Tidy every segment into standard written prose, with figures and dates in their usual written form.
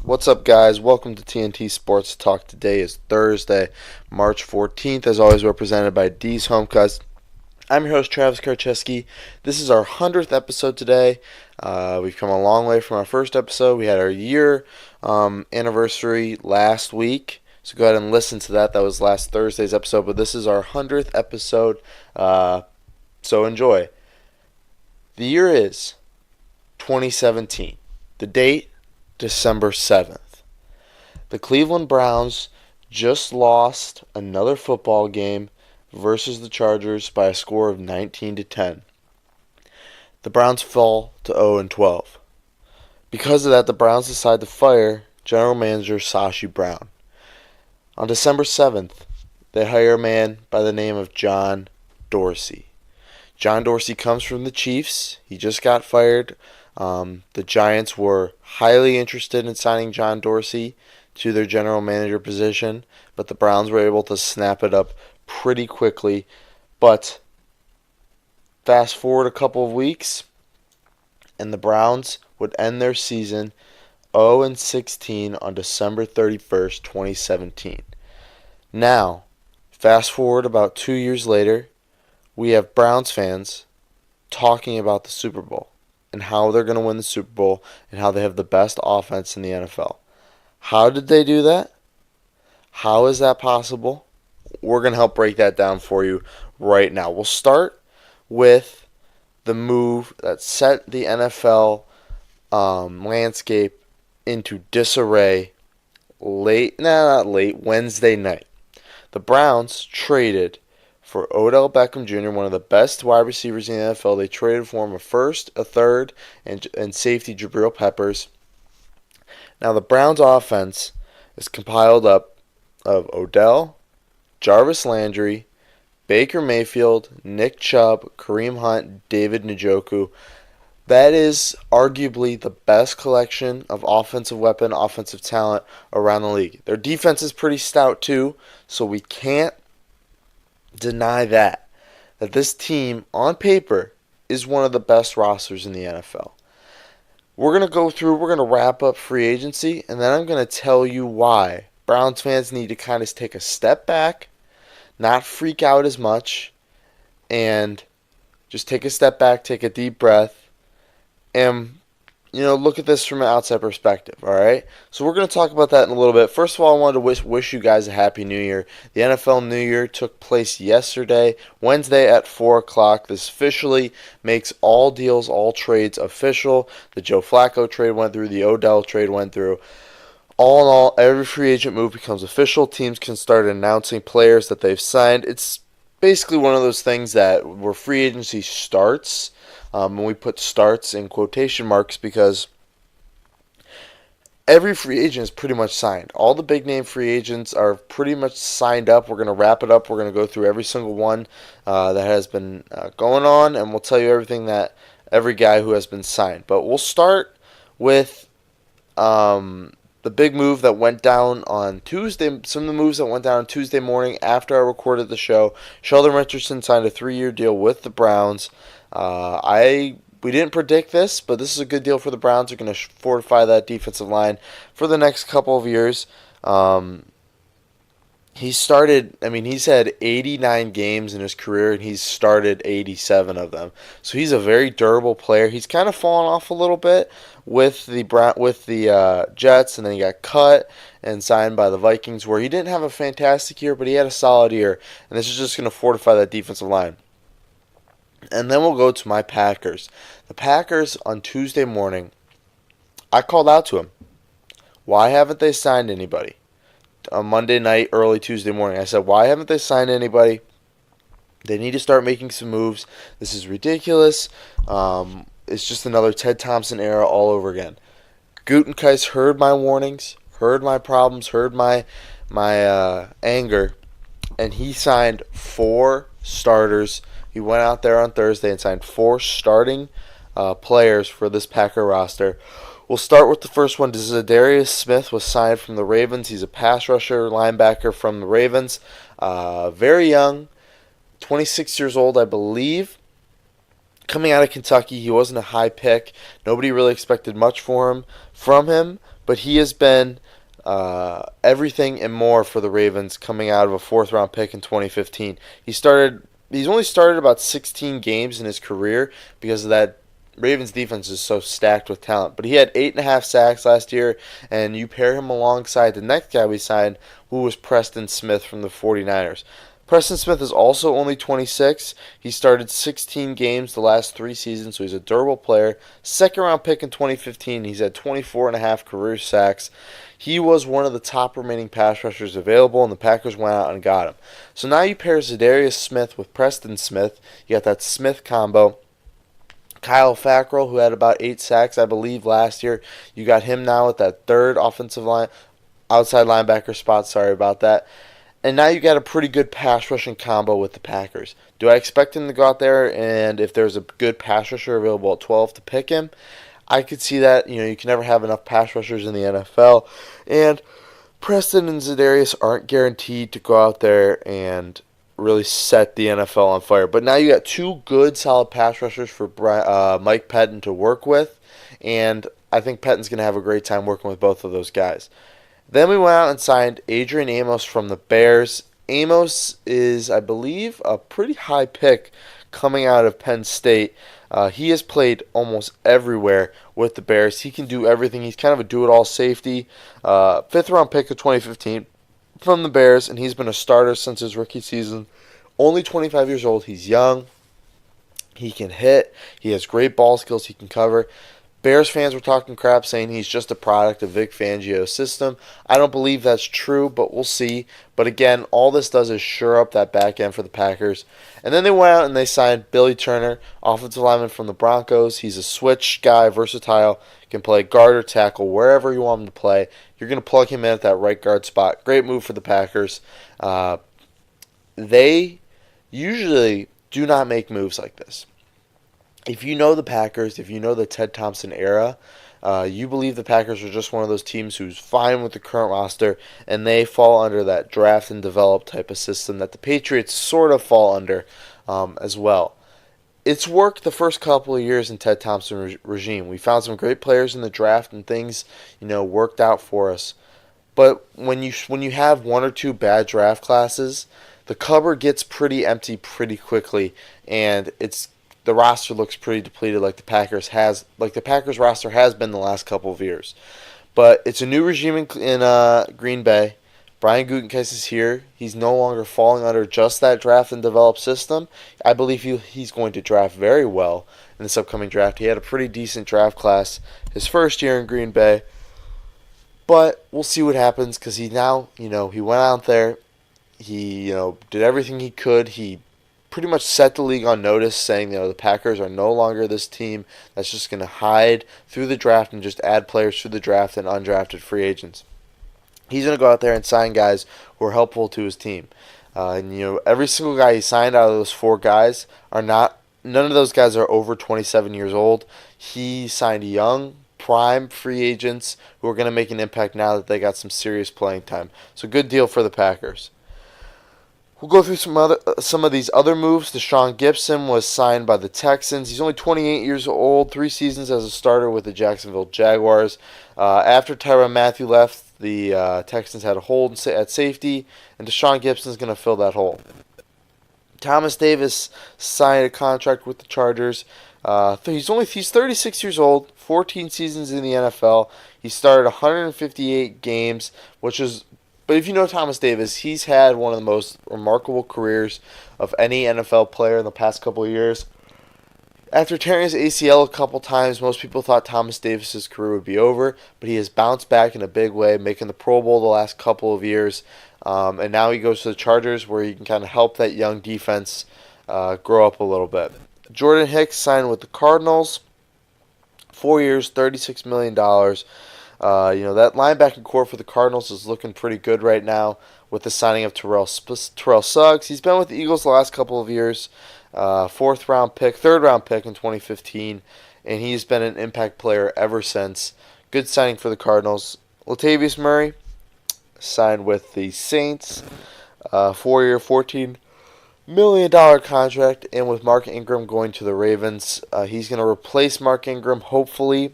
What's up, guys? Welcome to TNT Sports Talk. Today is Thursday, March 14th, as always represented by D's Home Cuts. I'm your host, Travis Karcheski. This is our 100th episode today. We've come a long way from our first episode. We had our year anniversary last week, so go ahead and listen to that. That was last Thursday's episode, but this is our 100th episode, so enjoy. The year is 2017. The date, December 7th. The Cleveland Browns just lost another football game versus the Chargers by a score of 19-10. The Browns fall to 0-12. Because of that, the Browns decide to fire general manager Sashi Brown. On December 7th, they hire a man by the name of John Dorsey. John Dorsey comes from the Chiefs. He just got fired. The Giants were highly interested in signing John Dorsey to their general manager position, but the Browns were able to snap it up pretty quickly. But fast forward a couple of weeks, and the Browns would end their season 0-16 on December 31st, 2017. Now, fast forward about 2 years later, we have Browns fans talking about the Super Bowl and how they're going to win the Super Bowl and how they have the best offense in the NFL. How did they do that? How is that possible? We're going to help break that down for you right now. We'll start with the move that set the NFL landscape into disarray Wednesday night. The Browns traded for Odell Beckham Jr., one of the best wide receivers in the NFL. They traded for him a first, a third, and safety Jabril Peppers. Now the Browns offense is compiled up of Odell, Jarvis Landry, Baker Mayfield, Nick Chubb, Kareem Hunt, David Njoku. That is arguably the best collection of offensive talent around the league. Their defense is pretty stout too, so we can't deny that this team on paper is one of the best rosters in the NFL. We're going to wrap up free agency, and then I'm going to tell you why Browns fans need to kind of take a step back, not freak out as much, and just take a step back, take a deep breath, and look at this from an outside perspective, all right? So we're going to talk about that in a little bit. First of all, I wanted to wish you guys a Happy New Year. The NFL New Year took place yesterday, Wednesday at 4 o'clock. This officially makes all deals, all trades official. The Joe Flacco trade went through. The Odell trade went through. All in all, every free agent move becomes official. Teams can start announcing players that they've signed. It's basically one of those things where free agency starts. And we put starts in quotation marks because every free agent is pretty much signed. All the big name free agents are pretty much signed up. We're going to wrap it up. We're going to go through every single one that has been going on, and we'll tell you everything that every guy who has been signed. But we'll start with the big move that went down on Tuesday. Some of the moves that went down on Tuesday morning after I recorded the show. Sheldon Richardson signed a 3-year deal with the Browns. We didn't predict this, but this is a good deal for the Browns. They're going to fortify that defensive line for the next couple of years. He's had 89 games in his career, and he's started 87 of them. So he's a very durable player. He's kind of fallen off a little bit with the Jets, and then he got cut and signed by the Vikings, where he didn't have a fantastic year, but he had a solid year. And this is just going to fortify that defensive line. And then we'll go to my Packers. The Packers on Tuesday morning, I called out to them. Why haven't they signed anybody? On Monday night, early Tuesday morning, I said, why haven't they signed anybody? They need to start making some moves. This is ridiculous. It's just another Ted Thompson era all over again. Gutekunst heard my warnings, heard my problems, heard my anger, and he signed 4 starters. He went out there on Thursday and signed 4 starting players for this Packer roster. We'll start with the first one. Zadarius Smith was signed from the Ravens. He's a pass rusher, linebacker from the Ravens. Very young, 26 years old, I believe. Coming out of Kentucky, he wasn't a high pick. Nobody really expected much from him. but he has been everything and more for the Ravens coming out of a fourth-round pick in 2015. He's only started about 16 games in his career because of that. Ravens defense is so stacked with talent, but he had 8.5 sacks last year, and you pair him alongside the next guy we signed, who was Preston Smith from the 49ers. Preston Smith is also only 26. He started 16 games the last 3 seasons, so he's a durable player. Second round pick in 2015. He's had 24.5 career sacks. He was one of the top remaining pass rushers available, and the Packers went out and got him. So now you pair Zadarius Smith with Preston Smith. You got that Smith combo. Kyle Fackrell, who had about 8 sacks, I believe, last year. You got him now at that third offensive line, outside linebacker spot. Sorry about that. And now you got a pretty good pass rushing combo with the Packers. Do I expect him to go out there and if there's a good pass rusher available at 12 to pick him? I could see that. You can never have enough pass rushers in the NFL. And Preston and Zadarius aren't guaranteed to go out there and really set the NFL on fire. But now you got 2 good, solid pass rushers for Mike Pettin to work with, and I think Pettin's going to have a great time working with both of those guys. Then we went out and signed Adrian Amos from the Bears. Amos is, I believe, a pretty high pick coming out of Penn State. He has played almost everywhere with the Bears. He can do everything. He's kind of a do-it-all safety. 5th-round pick of 2015. From the Bears, and he's been a starter since his rookie season. Only 25 years old. He's young. He can hit. He has great ball skills. He can cover. Bears fans were talking crap saying he's just a product of Vic Fangio's system. I don't believe that's true, but we'll see. But again, all this does is shore up that back end for the Packers. And then they went out and they signed Billy Turner, offensive lineman from the Broncos. He's a switch guy, versatile, can play guard or tackle wherever you want him to play. You're going to plug him in at that right guard spot. Great move for the Packers. They usually do not make moves like this. If you know the Packers, if you know the Ted Thompson era, you believe the Packers are just one of those teams who's fine with the current roster, and they fall under that draft and develop type of system that the Patriots sort of fall under as well. It's worked the first couple of years in Ted Thompson regime. We found some great players in the draft and things, worked out for us. But when you have 1 or 2 bad draft classes, the cupboard gets pretty empty pretty quickly, and the roster looks pretty depleted like the Packers roster has been the last couple of years. But it's a new regime in Green Bay. Brian Gutekunst is here. He's no longer falling under just that draft and develop system. I believe he's going to draft very well in this upcoming draft. He had a pretty decent draft class his first year in Green Bay. But we'll see what happens because he went out there. He, did everything he could. He pretty much set the league on notice, saying, the Packers are no longer this team that's just going to hide through the draft and just add players through the draft and undrafted free agents. He's going to go out there and sign guys who are helpful to his team. Every single guy he signed out of those 4 guys none of those guys are over 27 years old. He signed young, prime free agents who are going to make an impact now that they got some serious playing time. So good deal for the Packers. We'll go through some of these other moves. Deshaun Gibson was signed by the Texans. He's only 28 years old, 3 seasons as a starter with the Jacksonville Jaguars. After Tyrann Mathieu left, the Texans had a hole at safety, and Deshaun Gibson's going to fill that hole. Thomas Davis signed a contract with the Chargers. He's 36 years old, 14 seasons in the NFL. He started 158 games, but if you know Thomas Davis, he's had one of the most remarkable careers of any NFL player in the past couple of years. After tearing his ACL a couple times, most people thought Thomas Davis's career would be over, but he has bounced back in a big way, making the Pro Bowl the last couple of years. And now he goes to the Chargers where he can kind of help that young defense grow up a little bit. Jordan Hicks signed with the Cardinals. 4 years, $36 million. That linebacking core for the Cardinals is looking pretty good right now with the signing of Terrell Suggs. He's been with the Eagles the last couple of years. 3rd-round pick in 2015, and he's been an impact player ever since. Good signing for the Cardinals. Latavius Murray signed with the Saints. 4-year, $14 million contract, and with Mark Ingram going to the Ravens, he's going to replace Mark Ingram, hopefully,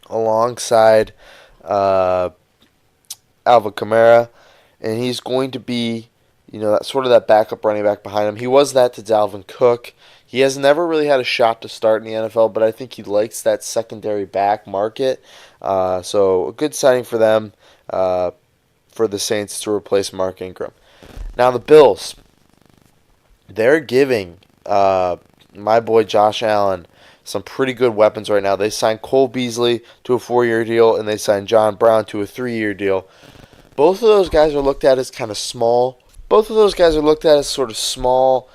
alongside uh, Alvin Kamara, and he's going to be, that sort of that backup running back behind him. He was that to Dalvin Cook. He has never really had a shot to start in the NFL, but I think he likes that secondary back market. So a good signing for them, for the Saints to replace Mark Ingram. Now the Bills, they're giving my boy Josh Allen some pretty good weapons right now. They signed Cole Beasley to a 4-year deal, and they signed John Brown to a 3-year deal. Both of those guys are looked at as kind of small. Both of those guys are looked at as sort of small,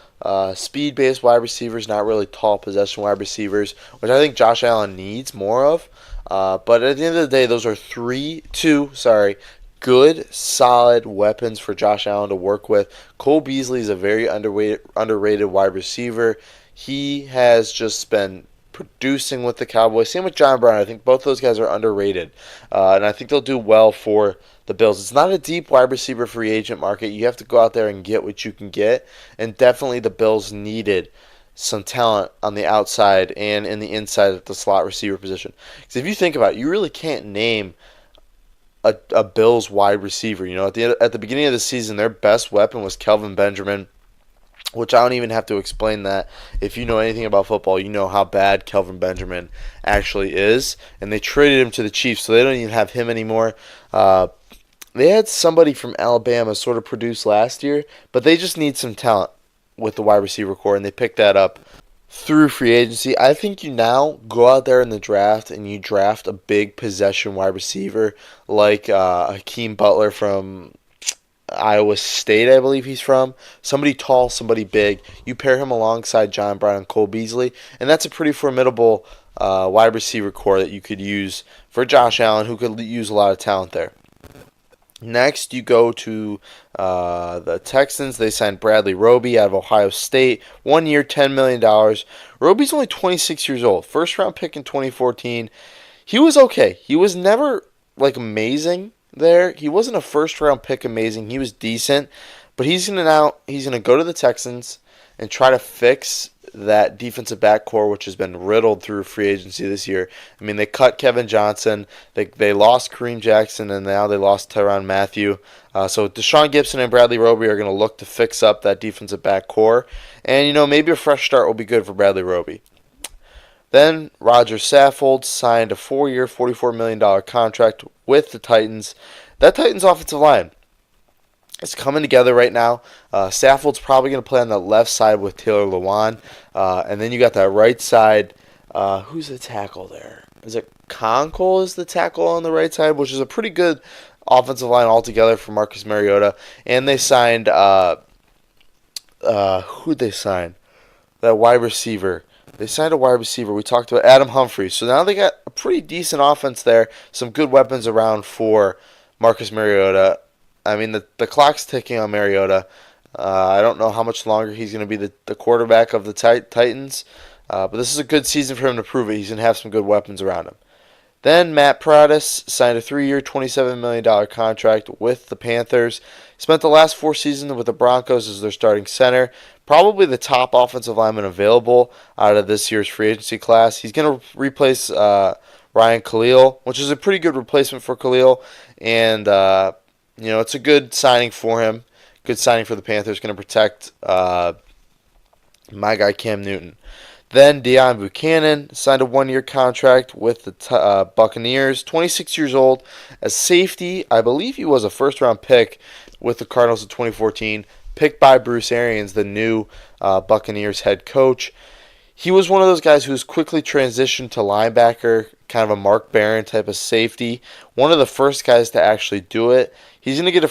speed-based wide receivers, not really tall possession wide receivers, which I think Josh Allen needs more of. But at the end of the day, those are two good, solid weapons for Josh Allen to work with. Cole Beasley is a very underrated wide receiver. He has just been producing with the Cowboys. Same with John Brown. I think both those guys are underrated. And I think they'll do well for the Bills. It's not a deep wide receiver free agent market. You have to go out there and get what you can get. And definitely the Bills needed some talent on the outside and in the inside at the slot receiver position. Because if you think about it, you really can't name a Bills wide receiver. At the beginning of the season, their best weapon was Kelvin Benjamin, which I don't even have to explain that. If you know anything about football, you know how bad Kelvin Benjamin actually is. And they traded him to the Chiefs, so they don't even have him anymore. They had somebody from Alabama sort of produce last year, but they just need some talent with the wide receiver core, and they picked that up through free agency. I think you now go out there in the draft and you draft a big possession wide receiver like Hakeem Butler from Iowa State, I believe he's from. Somebody tall, somebody big. You pair him alongside John Brown and Cole Beasley, and that's a pretty formidable wide receiver core that you could use for Josh Allen, who could use a lot of talent there. Next, you go to the Texans. They signed Bradley Roby out of Ohio State. 1 year, $10 million. Roby's only 26 years old. First round pick in 2014. He was okay. He was never amazing there. He wasn't a first round pick amazing. He was decent. But he's gonna go to the Texans and try to fix that defensive back core, which has been riddled through free agency this year. I mean, they cut Kevin Johnson, they lost Kareem Jackson, and now they lost Tyrann Mathieu. So Deshaun Gibson and Bradley Roby are going to look to fix up that defensive back core. And, maybe a fresh start will be good for Bradley Roby. Then Roger Saffold signed a 4-year, $44 million contract with the Titans. That Titans offensive line, it's coming together right now. Saffold's probably going to play on the left side with Taylor Lewan. And then you got that right side. Who's the tackle there? Is it Conkle is the tackle on the right side, which is a pretty good offensive line altogether for Marcus Mariota. And they signed, who'd they sign? That wide receiver. They signed a wide receiver. We talked about Adam Humphries. So now they got a pretty decent offense there. Some good weapons around for Marcus Mariota. I mean, the clock's ticking on Mariota. I don't know how much longer he's going to be the quarterback of the Titans. But this is a good season for him to prove it. He's going to have some good weapons around him. Then Matt Paradis signed a 3-year, $27 million contract with the Panthers. Spent the last 4 seasons with the Broncos as their starting center. Probably the top offensive lineman available out of this year's free agency class. He's going to replace Ryan Khalil, which is a pretty good replacement for Khalil. And it's a good signing for him. Good signing for the Panthers. Going to protect my guy Cam Newton. Then Deion Buchanan signed a 1-year contract with the Buccaneers. 26 years old. As safety, I believe he was a first-round pick with the Cardinals in 2014. Picked by Bruce Arians, the new Buccaneers head coach. He was one of those guys who's quickly transitioned to linebacker, kind of a Mark Barron type of safety. One of the first guys to actually do it. He's going to get a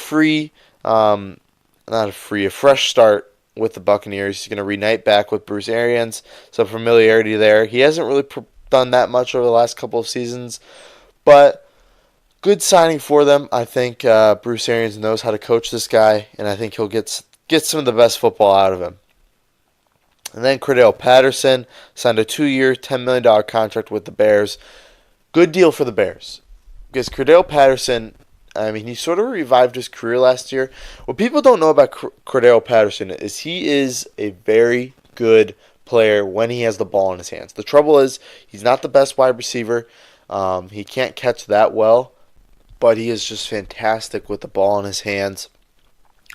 fresh start with the Buccaneers. He's going to reunite back with Bruce Arians. Some familiarity there. He hasn't really done that much over the last couple of seasons, but good signing for them. I think Bruce Arians knows how to coach this guy, and I think he'll get some of the best football out of him. And then Cordell Patterson signed a 2-year, $10 million contract with the Bears. Good deal for the Bears. Because Cordell Patterson, he sort of revived his career last year. What people don't know about Cordell Patterson is he is a very good player when he has the ball in his hands. The trouble is he's not the best wide receiver. He can't catch that well. but he is just fantastic with the ball in his hands.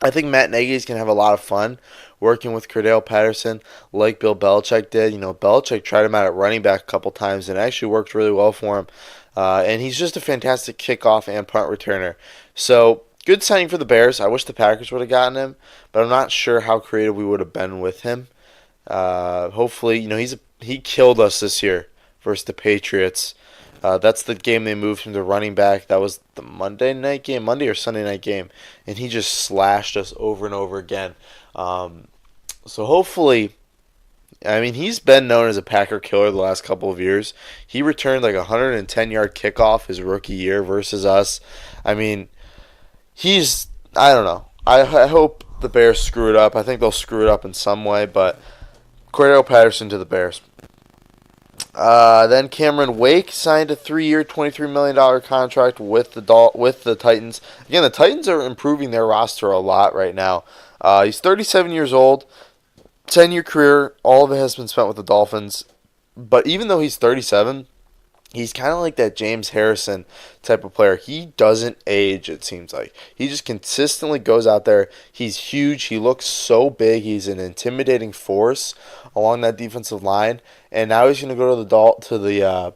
I think Matt Nagy is going to have a lot of fun working with Cordell Patterson like Bill Belichick did. Belichick tried him out at running back a couple times and it actually worked really well for him. And he's just a fantastic kickoff and punt returner. So, good signing for the Bears. I wish the Packers would have gotten him, but I'm not sure how creative we would have been with him. Hopefully, he killed us this year versus the Patriots. That's the game they moved him to running back. That was the Monday or Sunday night game, and he just slashed us over and over again. So hopefully, he's been known as a Packer killer the last couple of years. He returned like a 110-yard kickoff his rookie year versus us. I don't know. I hope the Bears screw it up. I think they'll screw it up in some way, but Cordell Patterson to the Bears. Then Cameron Wake signed a 3-year, $23 million contract with the Titans. Again, the Titans are improving their roster a lot right now. He's 37 years old, 10-year career. All of it has been spent with the Dolphins. But even though he's 37, he's kind of like that James Harrison type of player. He doesn't age, it seems like. He just consistently goes out there. He's huge. He looks so big. He's an intimidating force along that defensive line. And now he's going to go to the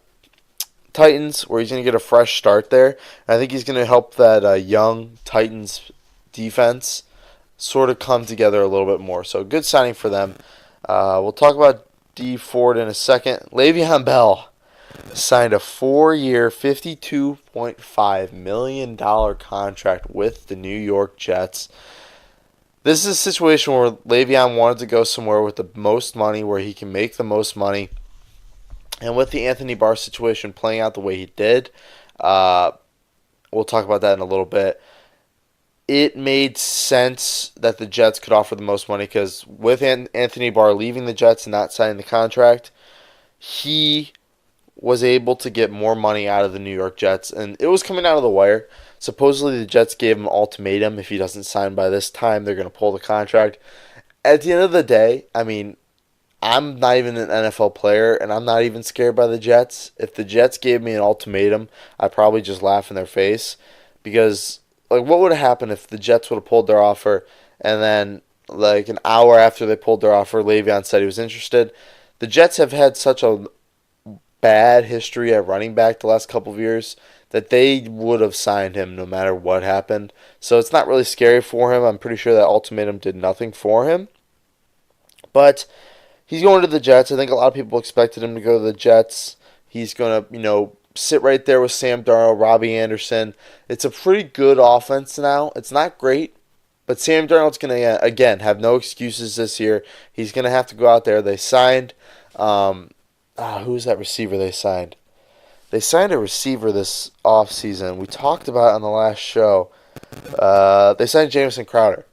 Titans, where he's going to get a fresh start there. And I think he's going to help that young Titans defense sort of come together a little bit more. So good signing for them. We'll talk about Dee Ford in a second. Le'Veon Bell signed a 4-year, $52.5 million contract with the New York Jets. This is a situation where Le'Veon wanted to go somewhere with the most money, where he can make the most money. And with the Anthony Barr situation playing out the way he did, we'll talk about that in a little bit. It made sense that the Jets could offer the most money because with Anthony Barr leaving the Jets and not signing the contract, he was able to get more money out of the New York Jets. And it was coming out of the wire. Supposedly the Jets gave him an ultimatum. If he doesn't sign by this time, they're going to pull the contract. At the end of the day, I'm not even an NFL player, and I'm not even scared by the Jets. If the Jets gave me an ultimatum, I'd probably just laugh in their face. Because, what would have happened if the Jets would have pulled their offer, and then, an hour after they pulled their offer, Le'Veon said he was interested? The Jets have had such a bad history at running back the last couple of years that they would have signed him no matter what happened. So it's not really scary for him. I'm pretty sure that ultimatum did nothing for him. But he's going to the Jets. I think a lot of people expected him to go to the Jets. He's going to, sit right there with Sam Darnold, Robbie Anderson. It's a pretty good offense now. It's not great, but Sam Darnold's going to, again, have no excuses this year. He's going to have to go out there. They signed, who's that receiver they signed? They signed a receiver this offseason. We talked about it on the last show. They signed Jamison Crowder.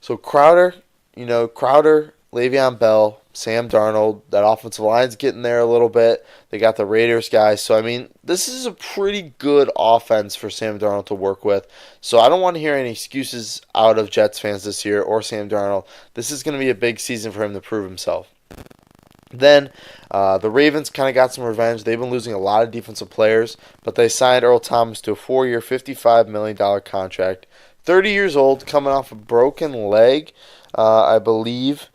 So Crowder, Le'Veon Bell, Sam Darnold, that offensive line's getting there a little bit. They got the Raiders guys. So, this is a pretty good offense for Sam Darnold to work with. So, I don't want to hear any excuses out of Jets fans this year or Sam Darnold. This is going to be a big season for him to prove himself. Then, the Ravens kind of got some revenge. They've been losing a lot of defensive players, but they signed Earl Thomas to a 4-year, $55 million contract. 30 years old, coming off a broken leg, I believe.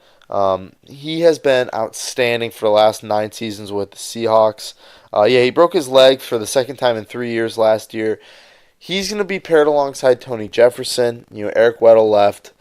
He has been outstanding for the last 9 seasons with the Seahawks. He broke his leg for the second time in 3 years last year. He's going to be paired alongside Tony Jefferson. Eric Weddle left.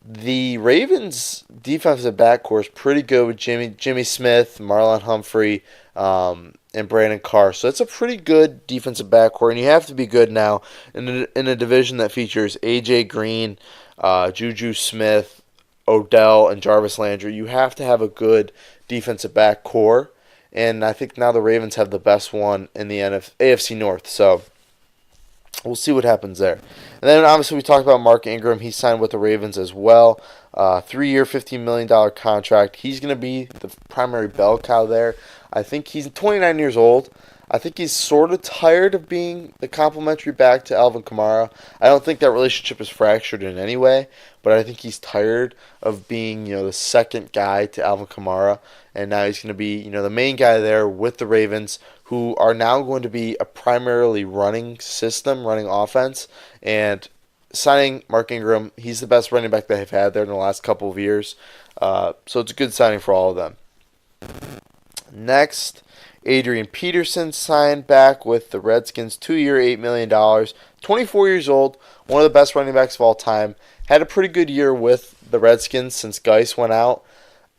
The Ravens' defensive backcourt is pretty good with Jimmy Smith, Marlon Humphrey, and Brandon Carr. So it's a pretty good defensive backcourt, and you have to be good now in a division that features A.J. Green, Juju Smith, Odell, and Jarvis Landry. You have to have a good defensive backcourt, and I think now the Ravens have the best one in the AFC North. So we'll see what happens there. And then obviously we talked about Mark Ingram. He signed with the Ravens as well. 3-year, $15 million contract. He's going to be the primary bell cow there. I think he's 29 years old. I think he's sort of tired of being the complimentary back to Alvin Kamara. I don't think that relationship is fractured in any way, but I think he's tired of being, the second guy to Alvin Kamara. And now he's going to be, the main guy there with the Ravens, who are now going to be a primarily running system, running offense, and signing Mark Ingram, he's the best running back they've had there in the last couple of years. So it's a good signing for all of them. Next, Adrian Peterson signed back with the Redskins, 2-year, $8 million, 24 years old, one of the best running backs of all time. Had a pretty good year with the Redskins since Geis went out.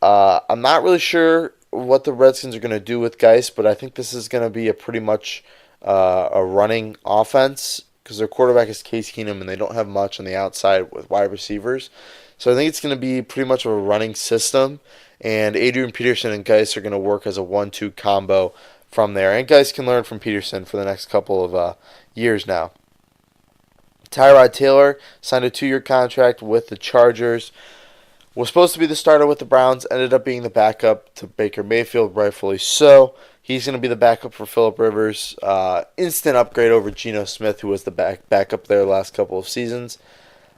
I'm not really sure what the Redskins are going to do with Geis, but I think this is going to be a pretty much a running offense because their quarterback is Case Keenum and they don't have much on the outside with wide receivers. So I think it's going to be pretty much of a running system, and Adrian Peterson and Geis are going to work as a 1-2 combo from there. And Geis can learn from Peterson for the next couple of years now. Tyrod Taylor signed a 2-year contract with the Chargers. Was supposed to be the starter with the Browns, ended up being the backup to Baker Mayfield, rightfully so. He's going to be the backup for Phillip Rivers. Instant upgrade over Geno Smith, who was the backup there the last couple of seasons.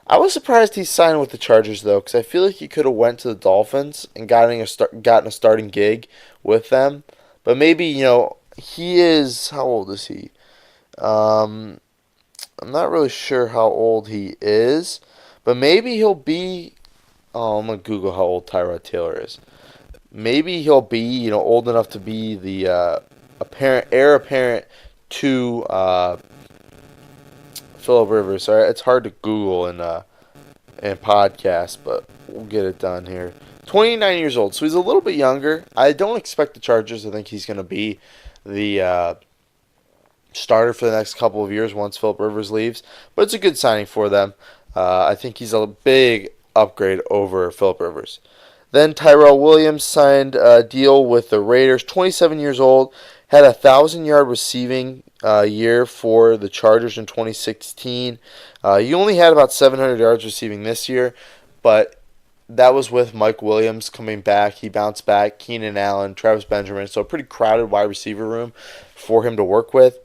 I was surprised he signed with the Chargers, though, because I feel like he could have went to the Dolphins and gotten a starting gig with them. But maybe, he is, how old is he? I'm not really sure how old he is, but maybe he'll be, I'm going to Google how old Tyrod Taylor is. Maybe he'll be, old enough to be the heir apparent to Phillip Rivers. Sorry, it's hard to Google and podcast, but we'll get it done here. 29 years old, so he's a little bit younger. I don't expect the Chargers to think he's going to be the starter for the next couple of years once Phillip Rivers leaves, but it's a good signing for them. I think he's a big upgrade over Phillip Rivers. Then Tyrell Williams signed a deal with the Raiders, 27 years old, had a 1,000-yard receiving year for the Chargers in 2016. He only had about 700 yards receiving this year, but that was with Mike Williams coming back. He bounced back, Keenan Allen, Travis Benjamin, so a pretty crowded wide receiver room for him to work with.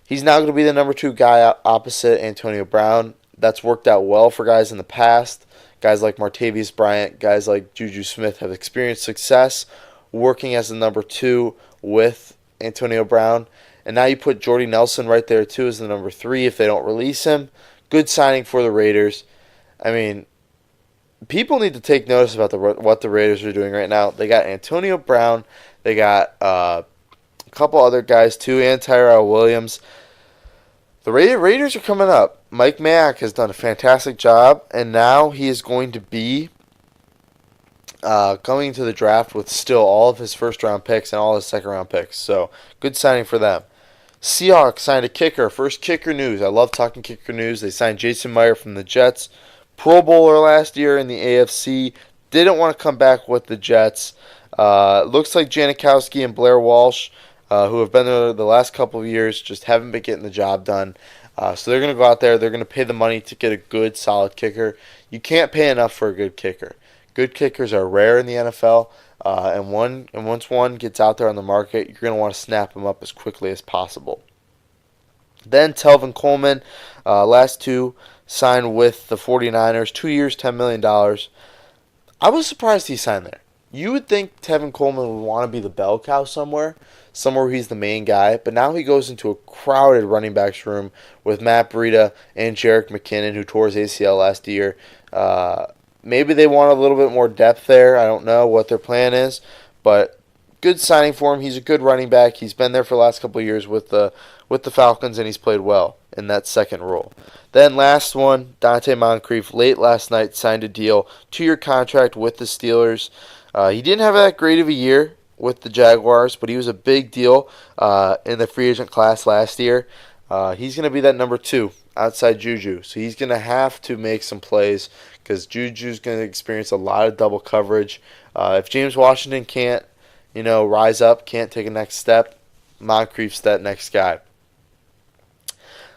He's now going to be the number 2 guy opposite Antonio Brown. That's worked out well for guys in the past. Guys like Martavius Bryant, guys like Juju Smith have experienced success working as the number 2 with Antonio Brown. And now you put Jordy Nelson right there too as the number 3 if they don't release him. Good signing for the Raiders. I mean, people need to take notice about what the Raiders are doing right now. They got Antonio Brown. They got a couple other guys too, and Tyrell Williams. The Raiders are coming up. Mike Mayock has done a fantastic job, and now he is going to be coming to the draft with still all of his first-round picks and all his second-round picks. So, good signing for them. Seahawks signed a kicker. First kicker news. I love talking kicker news. They signed Jason Meyer from the Jets. Pro Bowler last year in the AFC. Didn't want to come back with the Jets. Looks like Janikowski and Blair Walsh, who have been there the last couple of years, just haven't been getting the job done. So they're going to go out there. They're going to pay the money to get a good, solid kicker. You can't pay enough for a good kicker. Good kickers are rare in the NFL, and once one gets out there on the market, you're going to want to snap him up as quickly as possible. Then Telvin Coleman, last 2, signed with the 49ers, 2 years, $10 million. I was surprised he signed there. You would think Tevin Coleman would want to be the bell cow somewhere where he's the main guy, but now he goes into a crowded running backs room with Matt Breida and Jerick McKinnon, who tore his ACL last year. Maybe they want a little bit more depth there. I don't know what their plan is, but good signing for him. He's a good running back. He's been there for the last couple of years with the Falcons, and he's played well in that second role. Then last one, Dante Moncrief, late last night, signed a deal, 2-year contract with the Steelers. He didn't have that great of a year with the Jaguars, but he was a big deal in the free agent class last year. He's going to be that number 2 outside Juju, so he's going to have to make some plays because Juju's going to experience a lot of double coverage. If James Washington can't, rise up, can't take a next step, Moncrief's that next guy.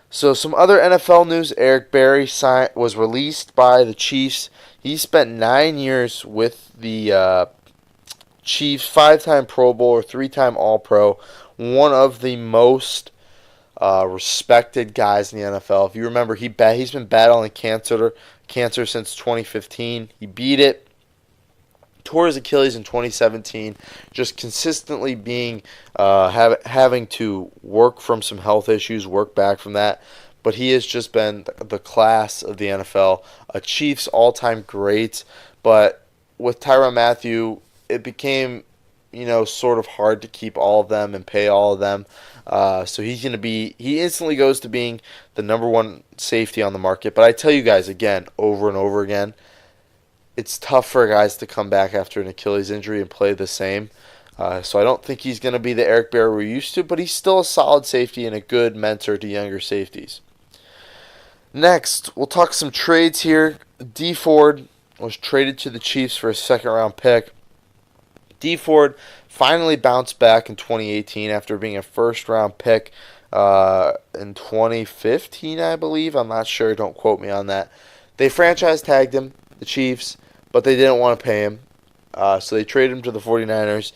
So some other NFL news, Eric Berry was released by the Chiefs. He spent 9 years with the Chiefs, 5-time Pro Bowler, 3-time All-Pro, one of the most respected guys in the NFL. If you remember, he's been battling cancer since 2015. He beat it. tore his Achilles in 2017, just consistently being having to work from some health issues, work back from that. But he has just been the class of the NFL, a Chiefs all-time great. But with Tyrann Mathieu, it became, sort of hard to keep all of them and pay all of them. So he instantly goes to being the number one safety on the market. But I tell you guys again, over and over again, it's tough for guys to come back after an Achilles injury and play the same. So I don't think he's going to be the Eric Berry we're used to, but he's still a solid safety and a good mentor to younger safeties. Next, we'll talk some trades here. Dee Ford was traded to the Chiefs for a second-round pick. Dee Ford finally bounced back in 2018 after being a first-round pick in 2015, I believe. I'm not sure. Don't quote me on that. They franchise tagged him, the Chiefs, but they didn't want to pay him. So they traded him to the 49ers.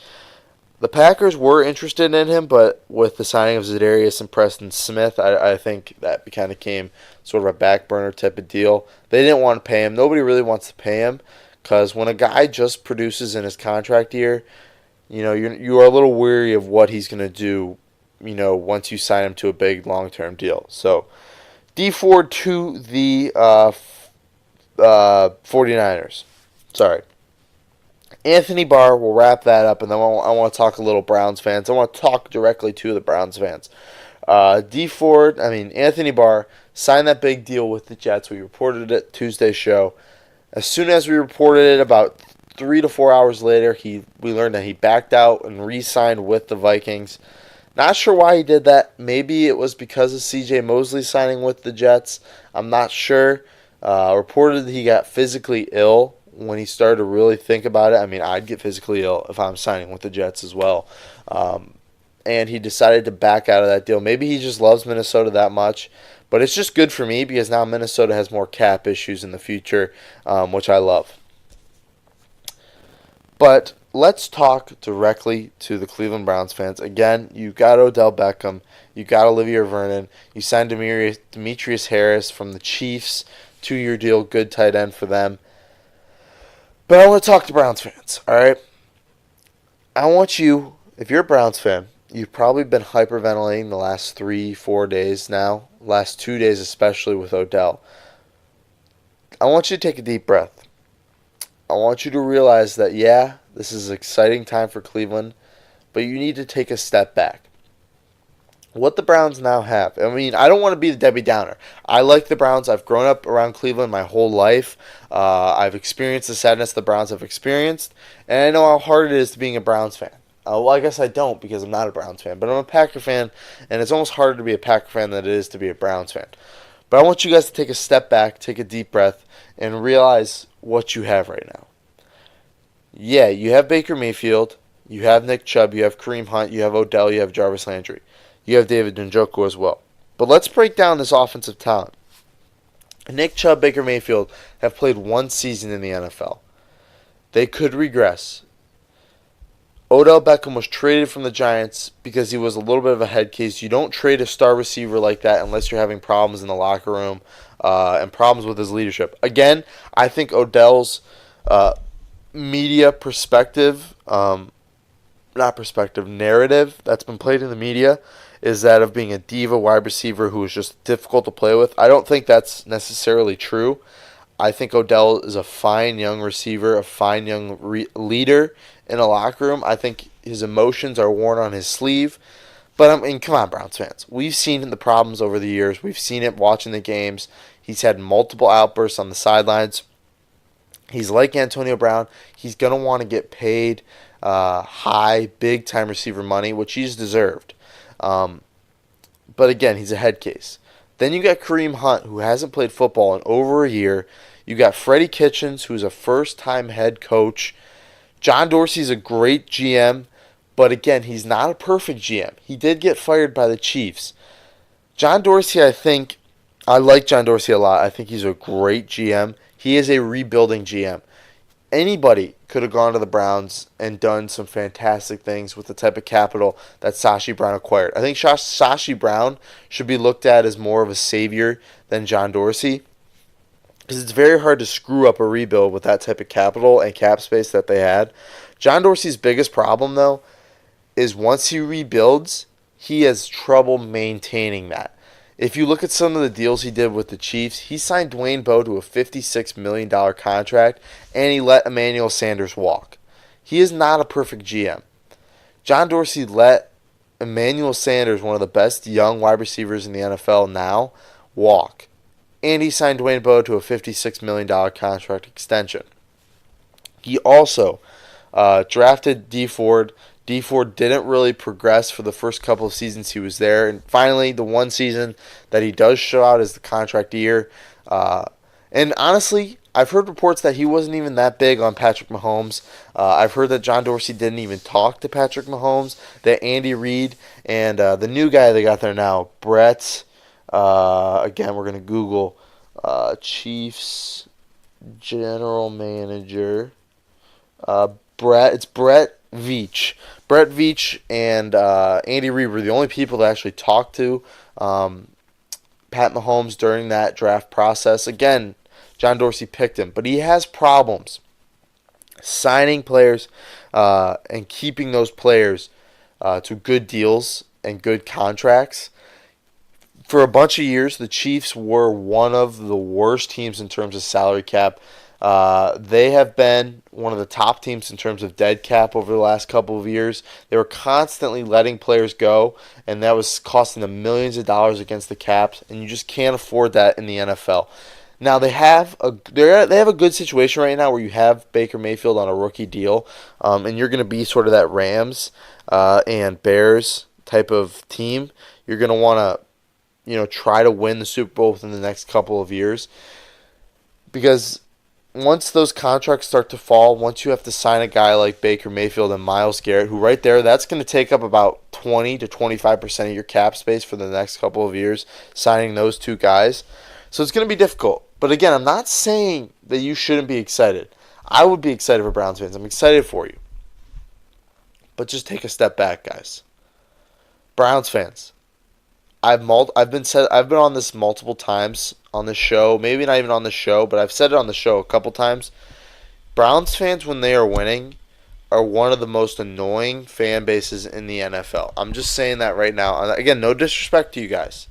The Packers were interested in him, but with the signing of Za'Darius and Preston Smith, I think that kind of became sort of a back burner type of deal. They didn't want to pay him. Nobody really wants to pay him because when a guy just produces in his contract year, you are a little weary of what he's going to do, once you sign him to a big long-term deal. So Dee Ford to the 49ers. Sorry. Anthony Barr, will wrap that up, and then I want to talk a little Browns fans. I want to talk directly to the Browns fans. Anthony Barr signed that big deal with the Jets. We reported it Tuesday's show. As soon as we reported it, about 3 to 4 hours later, we learned that he backed out and re-signed with the Vikings. Not sure why he did that. Maybe it was because of C.J. Mosley signing with the Jets. I'm not sure. Reported that he got physically ill when he started to really think about it. I'd get physically ill if I'm signing with the Jets as well. And he decided to back out of that deal. Maybe he just loves Minnesota that much. But it's just good for me because now Minnesota has more cap issues in the future, which I love. But let's talk directly to the Cleveland Browns fans. Again, you got Odell Beckham. You got Olivier Vernon. You signed Demetrius Harris from the Chiefs. 2-year deal, good tight end for them. But I want to talk to Browns fans, all right? I want you, if you're a Browns fan, you've probably been hyperventilating the last 3-4 days now, last 2 days especially with Odell. I want you to take a deep breath. I want you to realize that, this is an exciting time for Cleveland, but you need to take a step back. What the Browns now have, I don't want to be the Debbie Downer. I like the Browns. I've grown up around Cleveland my whole life. I've experienced the sadness the Browns have experienced, and I know how hard it is to being a Browns fan. Well, I guess I don't because I'm not a Browns fan, but I'm a Packer fan, and it's almost harder to be a Packer fan than it is to be a Browns fan. But I want you guys to take a step back, take a deep breath, and realize what you have right now. Yeah, you have Baker Mayfield, you have Nick Chubb, you have Kareem Hunt, you have Odell, you have Jarvis Landry. You have David Njoku as well. But let's break down this offensive talent. Nick Chubb, Baker Mayfield have played one season in the NFL. They could regress. Odell Beckham was traded from the Giants because he was a little bit of a head case. You don't trade a star receiver like that unless you're having problems in the locker room and problems with his leadership. Again, I think Odell's media narrative that's been played in the media is that of being a diva wide receiver who is just difficult to play with. I don't think that's necessarily true. I think Odell is a fine young receiver, a fine young leader in a locker room. I think his emotions are worn on his sleeve. But, come on, Browns fans. We've seen the problems over the years. We've seen it watching the games. He's had multiple outbursts on the sidelines. He's like Antonio Brown. He's going to want to get paid high, big-time receiver money, which he's deserved. But again, he's a head case. Then you got Kareem Hunt, who hasn't played football in over a year. You got Freddie Kitchens, who's a first-time head coach. John Dorsey's a great GM, but again, he's not a perfect GM. He did get fired by the Chiefs. John Dorsey, I like John Dorsey a lot. I think he's a great GM. He is a rebuilding GM. Anybody could have gone to the Browns and done some fantastic things with the type of capital that Sashi Brown acquired. I think Sashi Brown should be looked at as more of a savior than John Dorsey. because it's very hard to screw up a rebuild with that type of capital and cap space that they had. John Dorsey's biggest problem, though, is once he rebuilds, he has trouble maintaining that. If you look at some of the deals he did with the Chiefs, he signed Dwayne Bowe to a $56 million contract, and he let Emmanuel Sanders walk. He is not a perfect GM. John Dorsey let Emmanuel Sanders, one of the best young wide receivers in the NFL now, walk. And he signed Dwayne Bowe to a $56 million contract extension. He also drafted Dee Ford. Dee Ford didn't really progress for the first couple of seasons he was there. And finally, the one season that he does show out is the contract year. And honestly, I've heard reports that he wasn't even that big on Patrick Mahomes. I've heard that John Dorsey didn't even talk to Patrick Mahomes, that Andy Reid and the new guy they got there now, Brett, again, we're going to Google Chiefs general manager. It's Brett Veach. Brett Veach and Andy Reid were the only people that actually talked to Pat Mahomes during that draft process. Again, John Dorsey picked him, but he has problems signing players and keeping those players to good deals and good contracts. For a bunch of years, the Chiefs were one of the worst teams in terms of salary cap. They have been one of the top teams in terms of dead cap over the last couple of years. They were constantly letting players go, and that was costing them millions of dollars against the caps, and you just can't afford that in the NFL. Now they have a good situation right now where you have Baker Mayfield on a rookie deal, and you're going to be sort of that Rams and Bears type of team. You're going to want to try to win the Super Bowl within the next couple of years, because once those contracts start to fall, once you have to sign a guy like Baker Mayfield and Myles Garrett, who right there, that's going to take up about 20 to 25% of your cap space for the next couple of years, signing those two guys. So it's going to be difficult. But again, I'm not saying that you shouldn't be excited. I would be excited for Browns fans. I'm excited for you. But just take a step back, guys. Browns fans, I've been on this multiple times on the show. Maybe not even on the show, but I've said it on the show a couple times. Browns fans, when they are winning, are one of the most annoying fan bases in the NFL. I'm just saying that right now. Again, no disrespect to you guys.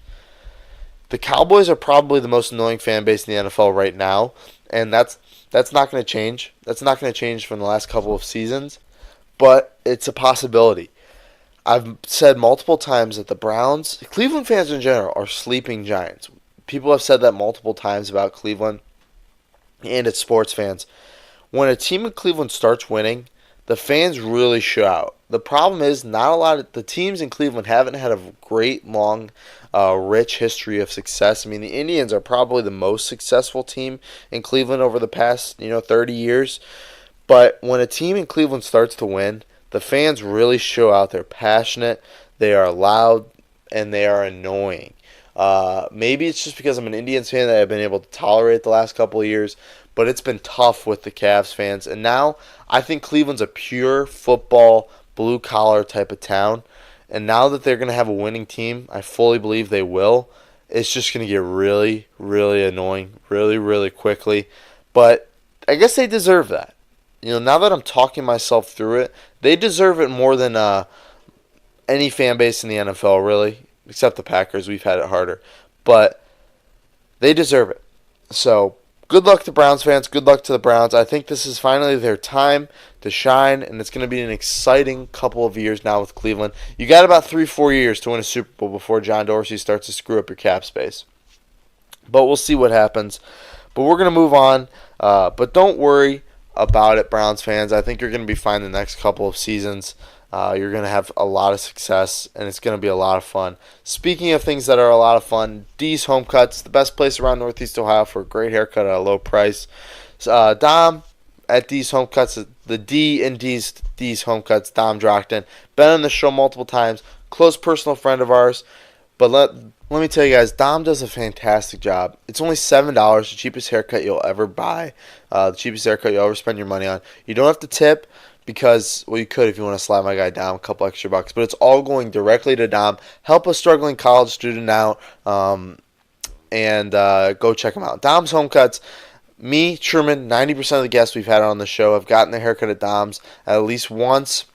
The Cowboys are probably the most annoying fan base in the NFL right now, and that's not going to change. That's not going to change from the last couple of seasons, but it's a possibility. I've said multiple times that the Browns, Cleveland fans in general, are sleeping giants. People have said that multiple times about Cleveland, and it's sports fans. When a team in Cleveland starts winning, the fans really show out. The problem is not a lot of the teams in Cleveland haven't had a great, long, rich history of success. I mean, the Indians are probably the most successful team in Cleveland over the past 30 years. But when a team in Cleveland starts to win, the fans really show out. They're passionate, they are loud, and they are annoying. Maybe it's just because I'm an Indians fan that I've been able to tolerate the last couple of years, but it's been tough with the Cavs fans. And now I think Cleveland's a pure football, blue-collar type of town. And now that they're going to have a winning team, I fully believe they will. It's just going to get really, really annoying really, really quickly. But I guess they deserve that. Now that I'm talking myself through it, they deserve it more than any fan base in the NFL, really. Except the Packers. We've had it harder. But they deserve it. So, good luck to Browns fans. Good luck to the Browns. I think this is finally their time to shine, and it's going to be an exciting couple of years now with Cleveland. You got about 3-4 years to win a Super Bowl before John Dorsey starts to screw up your cap space. But we'll see what happens. But we're going to move on. But don't worry about it, Browns fans. I think you're going to be fine the next couple of seasons. You're going to have a lot of success, and it's going to be a lot of fun. Speaking of things that are a lot of fun, Dee's Home Cuts, the best place around Northeast Ohio for a great haircut at a low price. Dom at Dee's Home Cuts, the D in Dee's Home Cuts, Dom Drockton. Been on the show multiple times, close personal friend of ours. But let me tell you guys, Dom does a fantastic job. It's only $7, the cheapest haircut you'll ever buy, the cheapest haircut you'll ever spend your money on. You don't have to tip. Because, well, you could if you want to slap my guy down a couple extra bucks. But it's all going directly to Dom. Help a struggling college student out. And go check him out. Dom's Home Cuts. Me, Truman, 90% of the guests we've had on the show have gotten their haircut at Dom's at least once,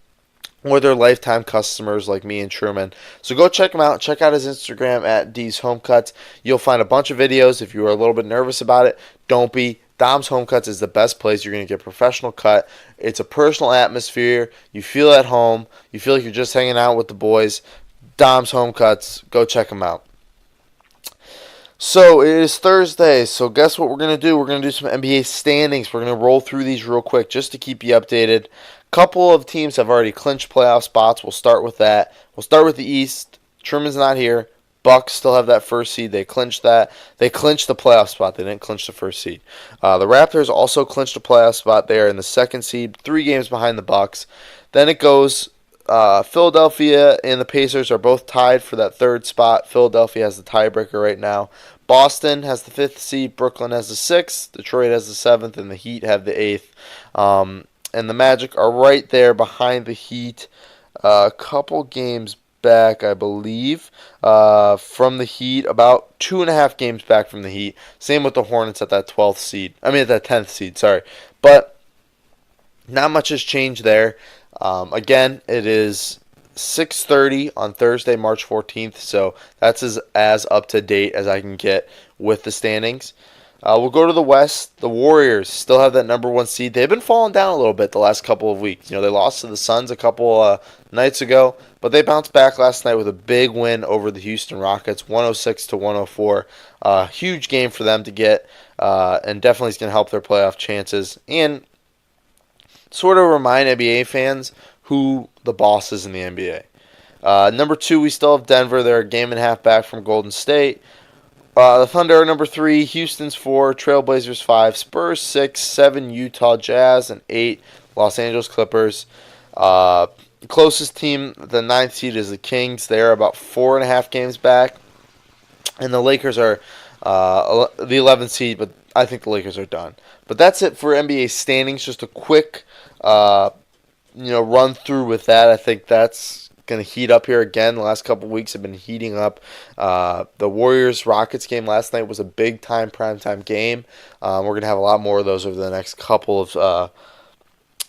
or they're lifetime customers like me and Truman. So go check him out. Check out his Instagram at D's Home Cuts. You'll find a bunch of videos. If you are a little bit nervous about it, don't be. Dom's Home Cuts is the best place. You're going to get a professional cut. It's a personal atmosphere. You feel at home. You feel like you're just hanging out with the boys. Dom's Home Cuts. Go check them out. So it is Thursday, so guess what we're going to do? We're going to do some NBA standings. We're going to roll through these real quick just to keep you updated. Couple of teams have already clinched playoff spots. We'll start with that. We'll start with the East. Truman's not here. Bucks still have that first seed. They clinched that. They clinched the playoff spot. They didn't clinch the first seed. The Raptors also clinched a playoff spot. They are in the second seed, 3 games behind the Bucks. Then it goes Philadelphia and the Pacers are both tied for that third spot. Philadelphia has the tiebreaker right now. Boston has the 5th seed. Brooklyn has the 6th. Detroit has the 7th. And the Heat have the 8th. And the Magic are right there behind the Heat. A couple games back, I believe, from the Heat. About 2.5 games back from the Heat. Same with the Hornets at that 12th seed. At that 10th seed, sorry. But not much has changed there. Again, it is 6:30 on Thursday, March 14th, so that's as up to date as I can get with the standings. We'll go to the West. The Warriors still have that number 1 seed. They've been falling down a little bit the last couple of weeks. They lost to the Suns a couple nights ago, but they bounced back last night with a big win over the Houston Rockets, 106-104. Huge game for them to get, and definitely is going to help their playoff chances and sort of remind NBA fans who the boss is in the NBA. Number 2, we still have Denver. They're a game and a half back from Golden State. The Thunder are number 3, Houston's 4, Trailblazers 5, Spurs 6, 7, Utah Jazz, and 8, Los Angeles Clippers. Closest team, the 9th seed, is the Kings. They're about 4.5 games back. And the Lakers are the 11th seed, but I think the Lakers are done. But that's it for NBA standings. Just a quick run through with that. I think that's going to heat up here again. The last couple of weeks have been heating up. The Warriors-Rockets game last night was a big-time primetime game. We're going to have a lot more of those over the next couple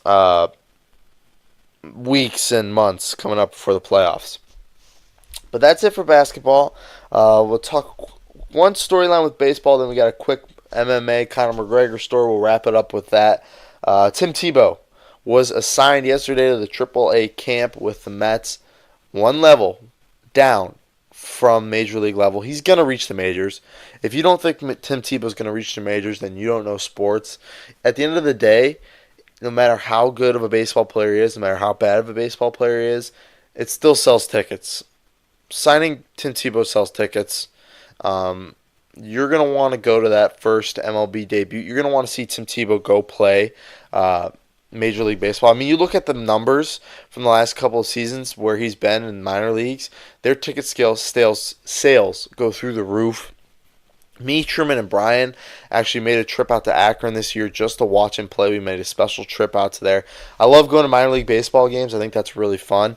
of weeks and months coming up before the playoffs. But that's it for basketball. We'll talk one storyline with baseball, then we got a quick MMA Conor McGregor story. We'll wrap it up with that. Tim Tebow was assigned yesterday to the AAA camp with the Mets, one level down from Major League level. He's going to reach the majors. If you don't think Tim Tebow is going to reach the majors, then you don't know sports. At the end of the day, no matter how good of a baseball player he is, no matter how bad of a baseball player he is, it still sells tickets. Signing Tim Tebow sells tickets. You're going to want to go to that first MLB debut. You're going to want to see Tim Tebow go play Major League Baseball. You look at the numbers from the last couple of seasons where he's been in minor leagues. Their ticket sales go through the roof. Me, Truman, and Brian actually made a trip out to Akron this year just to watch him play. We made a special trip out to there. I love going to minor league baseball games. I think that's really fun.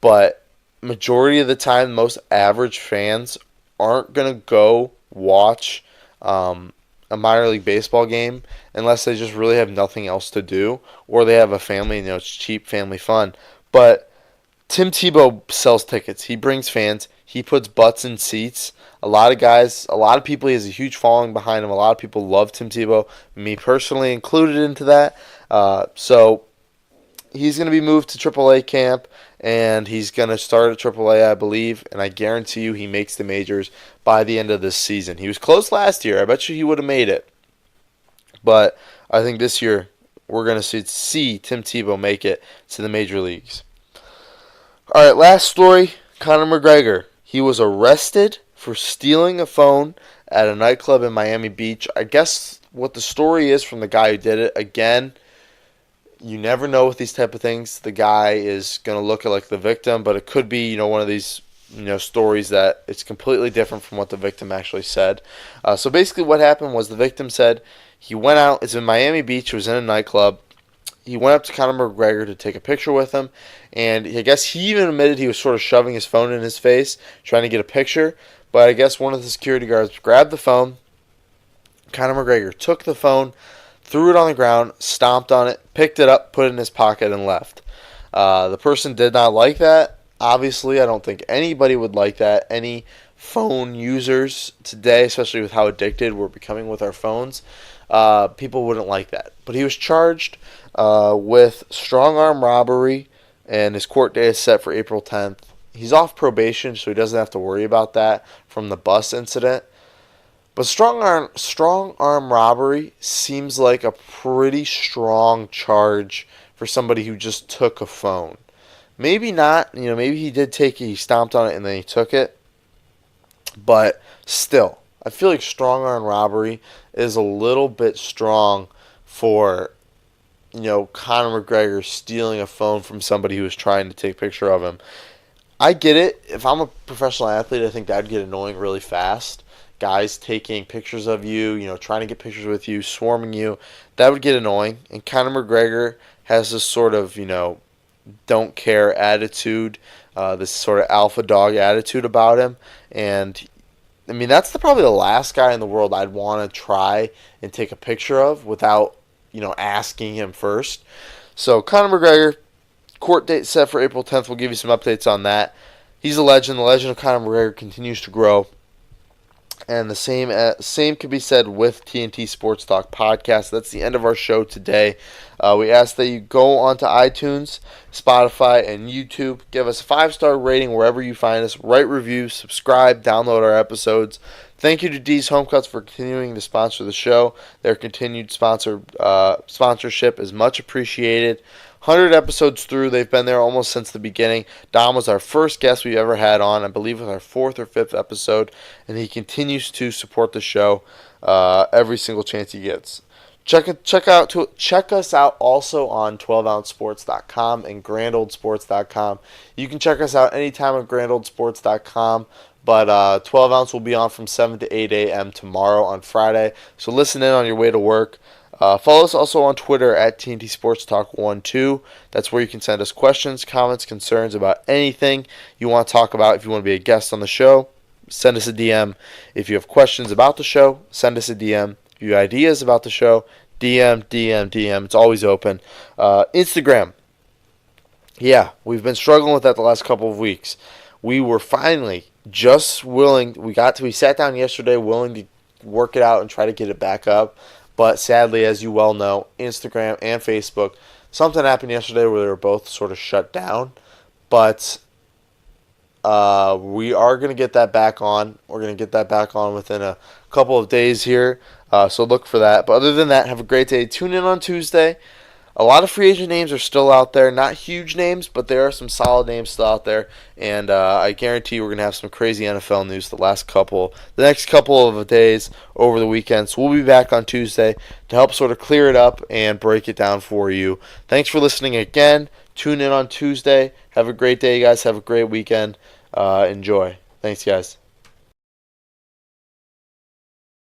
But majority of the time, most average fans aren't going to go watch a minor league baseball game unless they just really have nothing else to do or they have a family and it's cheap family fun. But Tim Tebow sells tickets. He brings fans. He puts butts in seats. A lot of people, he has a huge following behind him. A lot of people love Tim Tebow, me personally included into that. So he's going to be moved to AAA camp, and he's going to start at AAA, I believe, and I guarantee you he makes the majors by the end of this season. He was close last year. I bet you he would have made it. But I think this year we're going to see Tim Tebow make it to the major leagues. All right, last story, Conor McGregor. He was arrested for stealing a phone at a nightclub in Miami Beach. I guess what the story is from the guy who did it, again, you never know with these type of things. The guy is going to look like the victim, but it could be, one of these, stories that it's completely different from what the victim actually said. So basically what happened was the victim said he went out, it's in Miami Beach, he was in a nightclub. He went up to Conor McGregor to take a picture with him, and I guess he even admitted he was sort of shoving his phone in his face, trying to get a picture, but I guess one of the security guards grabbed the phone, Conor McGregor took the phone, threw it on the ground, stomped on it, picked it up, put it in his pocket, and left. The person did not like that. Obviously, I don't think anybody would like that. Any phone users today, especially with how addicted we're becoming with our phones, people wouldn't like that. But he was charged with strong arm robbery, and his court date is set for April 10th. He's off probation, so he doesn't have to worry about that from the bus incident. But strong arm robbery seems like a pretty strong charge for somebody who just took a phone. Maybe not, maybe he did take it, he stomped on it, and then he took it. But still, I feel like strong arm robbery is a little bit strong for, Conor McGregor stealing a phone from somebody who was trying to take a picture of him. I get it. If I'm a professional athlete, I think that would get annoying really fast. Guys taking pictures of you, trying to get pictures with you, swarming you, that would get annoying. And Conor McGregor has this sort of, don't care attitude, this sort of alpha dog attitude about him. And, that's probably the last guy in the world I'd want to try and take a picture of without, asking him first. So, Conor McGregor, court date set for April 10th. We'll give you some updates on that. He's a legend. The legend of Conor McGregor continues to grow. And the same could be said with TNT Sports Talk podcast. That's the end of our show today. We ask that you go onto iTunes, Spotify, and YouTube. Give us a 5-star rating wherever you find us. Write reviews, subscribe, download our episodes. Thank you to D's Home Cuts for continuing to sponsor the show. Their continued sponsorship is much appreciated. 100 episodes through, they've been there almost since the beginning. Dom was our first guest we ever had on, I believe with our 4th or 5th episode, and he continues to support the show every single chance he gets. Check us out also on 12ouncesports.com and grandoldsports.com. You can check us out anytime at grandoldsports.com, but 12 Ounce will be on from 7 to 8 a.m. tomorrow on Friday, so listen in on your way to work. Follow us also on Twitter at TNT Sports Talk 12. That's where you can send us questions, comments, concerns about anything you want to talk about. If you want to be a guest on the show, send us a DM. If you have questions about the show, send us a DM. If you have ideas about the show, DM. It's always open. Instagram. Yeah, we've been struggling with that the last couple of weeks. We were finally just willing. We sat down yesterday willing to work it out and try to get it back up. But sadly, as you well know, Instagram and Facebook, something happened yesterday where they were both sort of shut down. But we are going to get that back on. We're going to get that back on within a couple of days here. So look for that. But other than that, have a great day. Tune in on Tuesday. A lot of free agent names are still out there. Not huge names, but there are some solid names still out there. And I guarantee we're going to have some crazy NFL news the next couple of days over the weekend. So we'll be back on Tuesday to help sort of clear it up and break it down for you. Thanks for listening again. Tune in on Tuesday. Have a great day, guys. Have a great weekend. Enjoy. Thanks, guys.